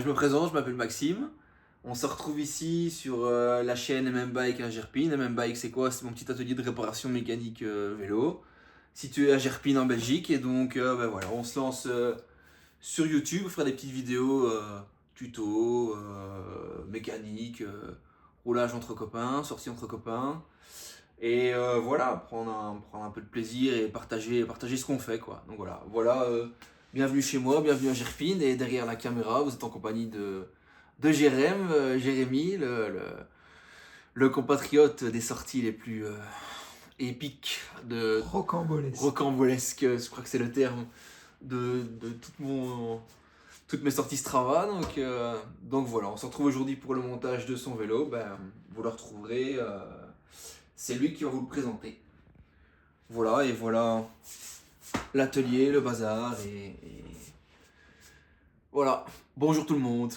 Je me présente, je m'appelle Maxime. On se retrouve ici sur la chaîne MM Bike à Gerpine. MM Bike, c'est quoi? C'est mon petit atelier de réparation mécanique vélo, situé à Gerpine en Belgique. Et donc, voilà, on se lance sur YouTube, on fera des petites vidéos tuto, mécanique, roulage entre copains, sortie entre copains. Et voilà, prendre un peu de plaisir et partager ce qu'on fait, quoi. Donc voilà, bienvenue chez moi, bienvenue à Gerpine. Et derrière la caméra, vous êtes en compagnie de Jérémy, le compatriote des sorties les plus épiques, Rocambolesque. rocambolesques, je crois que c'est le terme, de toutes mes sorties Strava. Donc voilà, on se retrouve aujourd'hui pour le montage de son vélo. Vous le retrouverez, c'est lui qui va vous le présenter. Voilà, et voilà l'atelier, le bazar, et voilà. Bonjour tout le monde.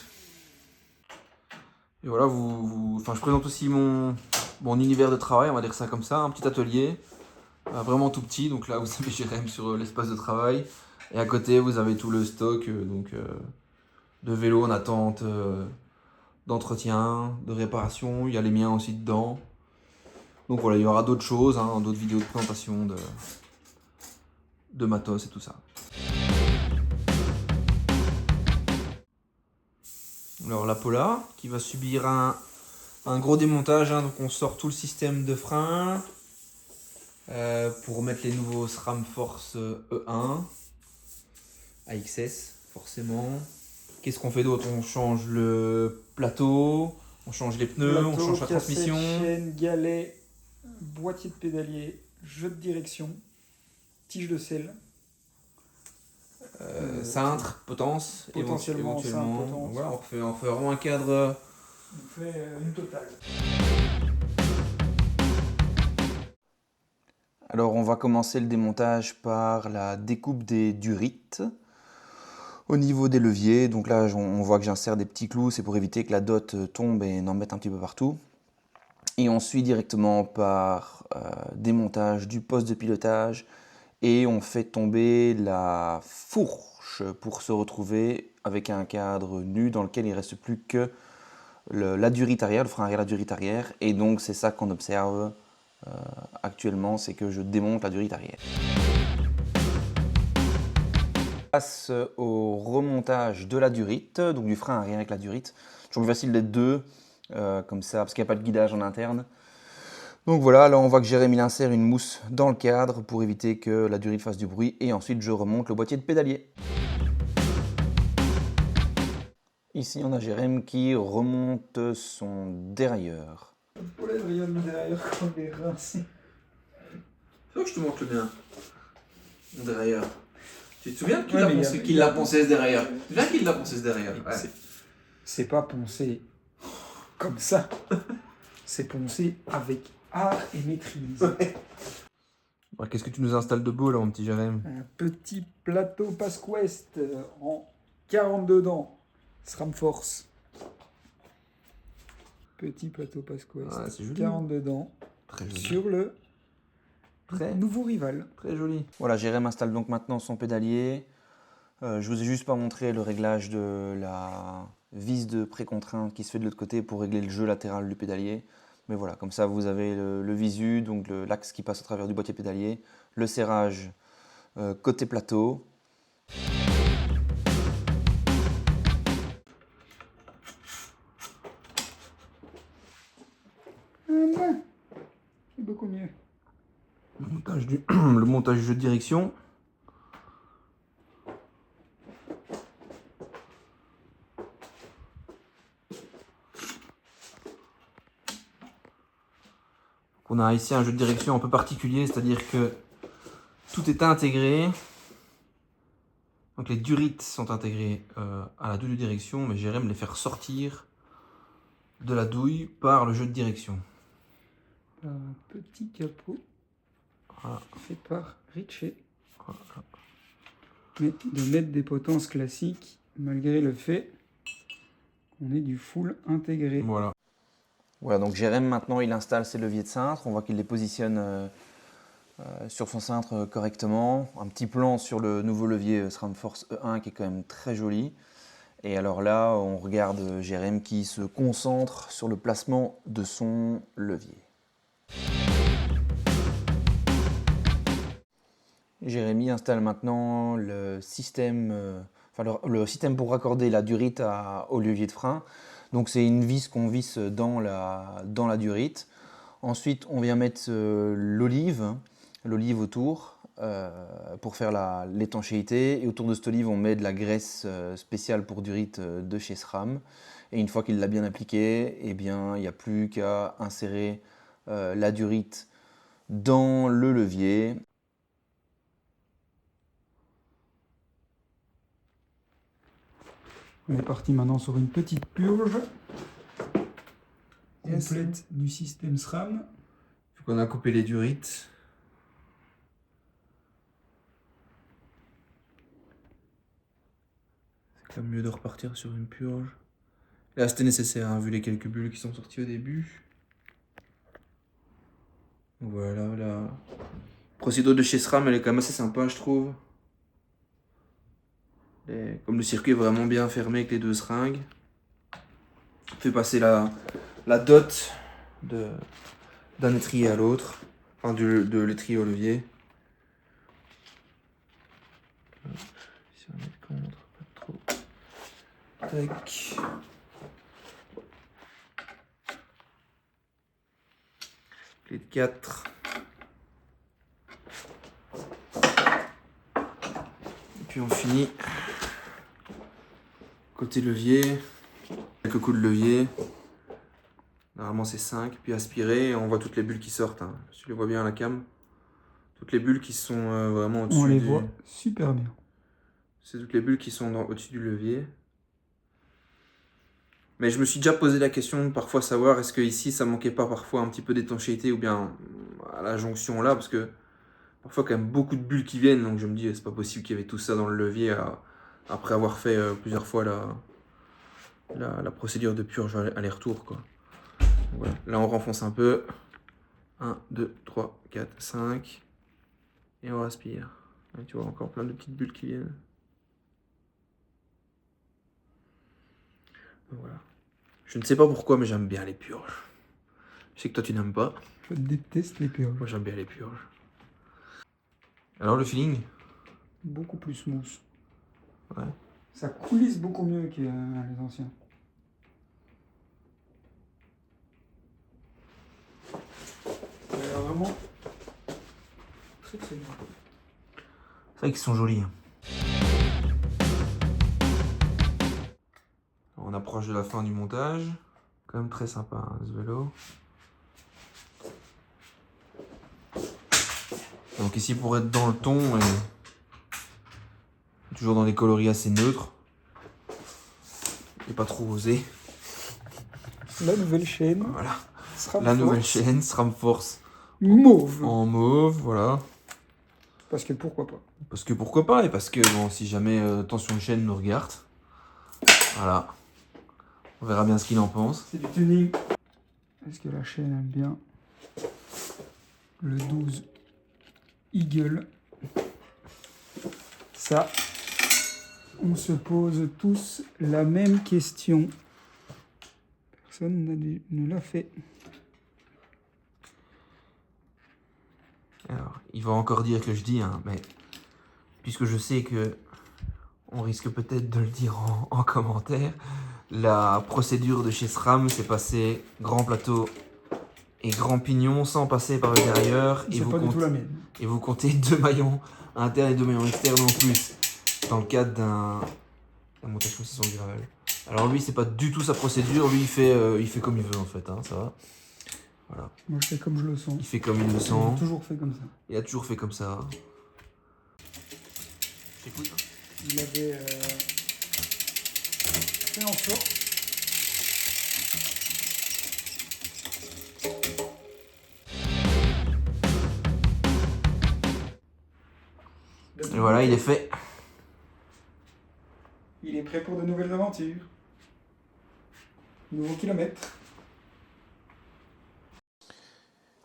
Et voilà, je présente aussi mon univers de travail, on va dire ça comme ça, un petit atelier, vraiment tout petit. Donc là, vous avez Jérém sur l'espace de travail. Et à côté, vous avez tout le stock de vélos en attente, d'entretien, de réparation. Il y a les miens aussi dedans. Donc voilà, il y aura d'autres choses, hein, d'autres vidéos de présentation de matos et tout ça. Alors la Pola qui va subir un gros démontage, hein. Donc on sort tout le système de frein pour mettre les nouveaux SRAM Force E1 AXS forcément. Qu'est-ce qu'on fait d'autre? On change le plateau, on change les pneus, on change la transmission. Chaîne, galet, boîtier de pédalier, jeu de direction, tige de selle. Cintre, potence, Potentiellement éventuellement. cintre, potence. Voilà, on fait vraiment un cadre. On fait une totale. Alors on va commencer le démontage par la découpe des durites. Au niveau des leviers, donc là on voit que j'insère des petits clous, c'est pour éviter que la dot tombe et n'en mette un petit peu partout. Et on suit directement par démontage du poste de pilotage et on fait tomber la fourche pour se retrouver avec un cadre nu dans lequel il ne reste plus que la durite arrière, le frein arrière, la durite arrière. Et donc c'est ça qu'on observe actuellement, c'est que je démonte la durite arrière. On passe au remontage de la durite, donc du frein arrière avec la durite. Toujours plus facile d'être deux, comme ça, parce qu'il n'y a pas de guidage en interne. Donc voilà, là on voit que Jérémy insère une mousse dans le cadre pour éviter que la durite fasse du bruit. Et ensuite je remonte le boîtier de pédalier. Ici on a Jérémy qui remonte son dérailleur. Pour les rayons derrière quand on est rincé. C'est vrai que je te montre le mien. Mon dérailleur. Tu te souviens Ouais, mais qu'il l'a poncé ce dérailleur? Tu te souviens qu'il l'a poncé ce dérailleur? Ouais. C'est pas poncé comme ça. C'est poncé avec art et maîtrise. Ouais, qu'est-ce que tu nous installes de beau là, mon petit Jérémy? Un petit plateau Pasquest en 42 dents. SRAM Force. Petit plateau Pasquest. Ouais, c'est joli. 42 dents. Très joli. Sur le nouveau rival. Très joli. Voilà, Jérémy installe donc maintenant son pédalier. Je vous ai juste pas montré le réglage de la vis de précontrainte qui se fait de l'autre côté pour régler le jeu latéral du pédalier. Mais voilà, comme ça vous avez le visu, donc l'axe qui passe au travers du boîtier pédalier, le serrage côté plateau. C'est beaucoup mieux. Le montage du jeu de direction. On a ici un jeu de direction un peu particulier, c'est-à-dire que tout est intégré. Donc les durites sont intégrées à la douille de direction, mais Jérémy les faire sortir de la douille par le jeu de direction. Un petit capot Voilà. fait par Ritchie. Voilà. Mais de mettre des potences classiques malgré le fait qu'on ait du full intégré. Voilà. Voilà, donc Jérémy maintenant il installe ses leviers de cintre, on voit qu'il les positionne sur son cintre correctement. Un petit plan sur le nouveau levier SRAM Force E1 qui est quand même très joli. Et alors là, on regarde Jérém qui se concentre sur le placement de son levier. Jérémy installe maintenant le système, le système pour raccorder la durite au levier de frein. Donc c'est une vis qu'on visse dans la durite. Ensuite, on vient mettre l'olive autour pour faire l'étanchéité. Et autour de cette olive, on met de la graisse spéciale pour durite de chez SRAM. Et une fois qu'il l'a bien appliqué, eh bien, il n'y a plus qu'à insérer la durite dans le levier. On est parti maintenant sur une petite purge Yes. complète du système SRAM. Faut qu'on a coupé les durites. C'est quand même mieux de repartir sur une purge. Là c'était nécessaire, hein, vu les quelques bulles qui sont sorties au début. Voilà, la procédure de chez SRAM elle est quand même assez sympa je trouve. Comme le circuit est vraiment bien fermé avec les deux seringues, on fait passer la dot d'un étrier à l'autre, enfin de l'étrier au levier. Si on met contre, pas trop. Tac. Clé de 4. Et puis on finit côté levier, quelques coups de levier. Normalement c'est 5, puis aspirer, et on voit toutes les bulles qui sortent. Hein. Tu les vois bien à la cam. Toutes les bulles qui sont vraiment au-dessus. On les voit super bien. C'est toutes les bulles qui sont au-dessus du levier. Mais je me suis déjà posé la question de parfois savoir est-ce que ici ça manquait pas parfois un petit peu d'étanchéité ou bien à la jonction là, parce que parfois quand même beaucoup de bulles qui viennent, donc je me dis c'est pas possible qu'il y avait tout ça dans le levier après avoir fait plusieurs fois la procédure de purge aller-retour quoi. Voilà. Là on renfonce un peu. 1, 2, 3, 4, 5. Et on aspire. Et tu vois encore plein de petites bulles qui viennent. Donc voilà. Je ne sais pas pourquoi mais j'aime bien les purges. Je sais que toi tu n'aimes pas. Je déteste les purges. Moi j'aime bien les purges. Alors le feeling? Beaucoup plus smooth. Ouais. Ça coulisse beaucoup mieux que les anciens. Ça a l'air vraiment très très bien. C'est vrai qu'ils sont jolis. Hein. On approche de la fin du montage. Quand même très sympa hein, ce vélo. Donc ici pour être dans le ton et toujours dans des coloris assez neutres. Et pas trop osé. La nouvelle chaîne. Voilà. SRAM La nouvelle Force chaîne SRAM Force mauve. en mauve, voilà. Parce que pourquoi pas. Parce que pourquoi pas, et parce que bon, si jamais Tension de chaîne nous regarde, voilà. On verra bien ce qu'il en pense. C'est du tuning. Est-ce que la chaîne aime bien le 12 Eagle? Ça, on se pose tous la même question. Personne ne l'a fait. Alors, il va encore dire que je dis, hein, mais puisque je sais que on risque peut-être de le dire en commentaire, la procédure de chez SRAM, c'est passer grand plateau et grand pignon sans passer par le derrière. C'est pas du tout la mienne. Et vous comptez 2 maillons internes et 2 maillons externes en plus dans le cadre d'un montage comme ça sur du gravel. Alors lui c'est pas du tout sa procédure, lui il fait comme il veut en fait, hein, ça va. Voilà. Moi je fais comme je le sens. Il fait comme il le J'ai sent. toujours fait comme ça. Il a toujours fait comme ça. J'écoute. Il avait fait en sorte Et voilà, il est fait. Il est prêt pour de nouvelles aventures. Nouveaux kilomètres.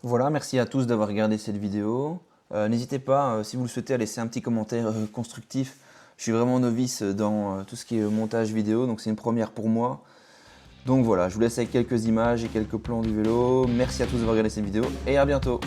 Voilà, merci à tous d'avoir regardé cette vidéo. N'hésitez pas, si vous le souhaitez, à laisser un petit commentaire constructif. Je suis vraiment novice dans tout ce qui est montage vidéo, donc c'est une première pour moi. Donc voilà, je vous laisse avec quelques images et quelques plans du vélo. Merci à tous d'avoir regardé cette vidéo et à bientôt.